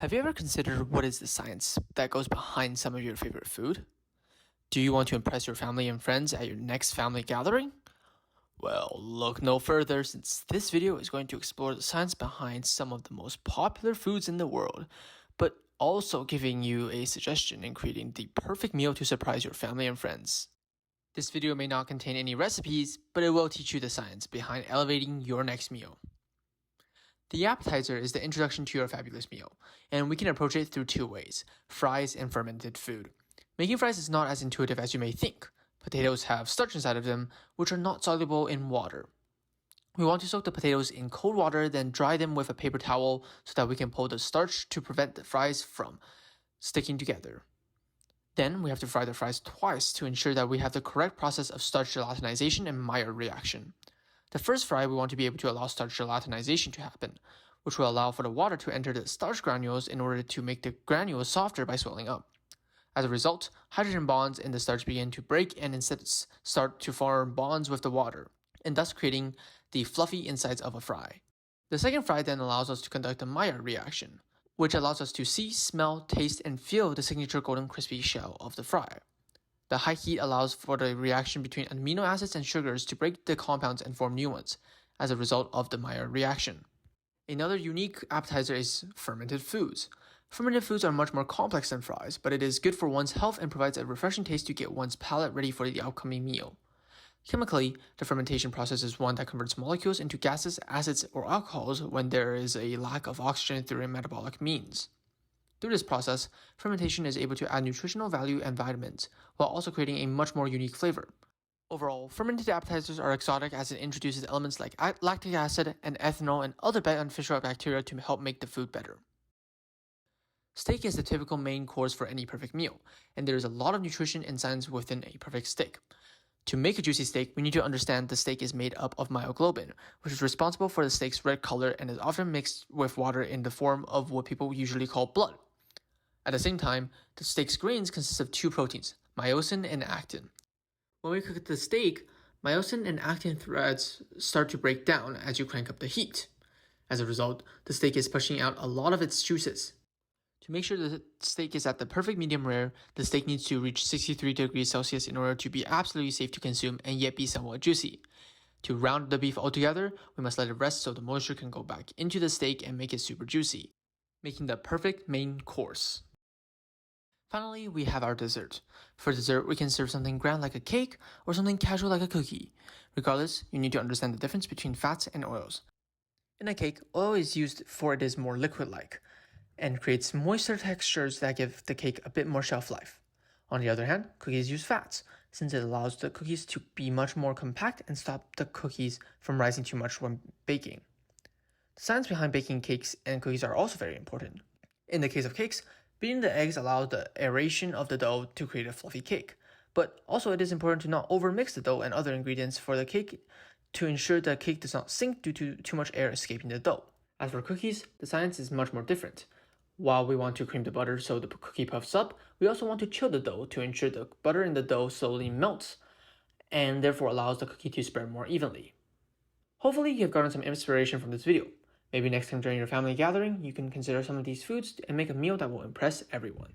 Have you ever considered what is the science that goes behind some of your favorite food? Do you want to impress your family and friends at your next family gathering? Well, look no further since this video is going to explore the science behind some of the most popular foods in the world, but also giving you a suggestion in creating the perfect meal to surprise your family and friends. This video may not contain any recipes, but it will teach you the science behind elevating your next meal. The appetizer is the introduction to your fabulous meal, and we can approach it through two ways: fries and fermented food. Making fries is not as intuitive as you may think. Potatoes have starch inside of them, which are not soluble in water. We want to soak the potatoes in cold water, then dry them with a paper towel so that we can pull the starch to prevent the fries from sticking together. Then we have to fry the fries twice to ensure that we have the correct process of starch gelatinization and Maillard reaction. The first fry, we want to be able to allow starch gelatinization to happen, which will allow for the water to enter the starch granules in order to make the granules softer by swelling up. As a result, hydrogen bonds in the starch begin to break and instead start to form bonds with the water, and thus creating the fluffy insides of a fry. The second fry then allows us to conduct a Maillard reaction, which allows us to see, smell, taste, and feel the signature golden crispy shell of the fry. The high heat allows for the reaction between amino acids and sugars to break the compounds and form new ones, as a result of the Maillard reaction. Another unique appetizer is fermented foods. Fermented foods are much more complex than fries, but it is good for one's health and provides a refreshing taste to get one's palate ready for the upcoming meal. Chemically, the fermentation process is one that converts molecules into gases, acids, or alcohols when there is a lack of oxygen through metabolic means. Through this process, fermentation is able to add nutritional value and vitamins, while also creating a much more unique flavor. Overall, fermented appetizers are exotic as it introduces elements like lactic acid and ethanol and other beneficial bacteria to help make the food better. Steak is the typical main course for any perfect meal, and there is a lot of nutrition and science within a perfect steak. To make a juicy steak, we need to understand the steak is made up of myoglobin, which is responsible for the steak's red color and is often mixed with water in the form of what people usually call blood. At the same time, the steak's grains consist of two proteins, myosin and actin. When we cook the steak, myosin and actin threads start to break down as you crank up the heat. As a result, the steak is pushing out a lot of its juices. To make sure the steak is at the perfect medium rare, the steak needs to reach 63 degrees Celsius in order to be absolutely safe to consume and yet be somewhat juicy. To round the beef altogether, we must let it rest so the moisture can go back into the steak and make it super juicy, making the perfect main course. Finally, we have our dessert. For dessert, we can serve something grand like a cake or something casual like a cookie. Regardless, you need to understand the difference between fats and oils. In a cake, oil is used for it is more liquid-like and creates moister textures that give the cake a bit more shelf life. On the other hand, cookies use fats, since it allows the cookies to be much more compact and stop the cookies from rising too much when baking. The science behind baking cakes and cookies are also very important. In the case of cakes, beating the eggs allows the aeration of the dough to create a fluffy cake, but also it is important to not overmix the dough and other ingredients for the cake to ensure the cake does not sink due to too much air escaping the dough. As for cookies, the science is much more different. While we want to cream the butter so the cookie puffs up, we also want to chill the dough to ensure the butter in the dough slowly melts and therefore allows the cookie to spread more evenly. Hopefully you have gotten some inspiration from this video. Maybe next time during your family gathering, you can consider some of these foods and make a meal that will impress everyone.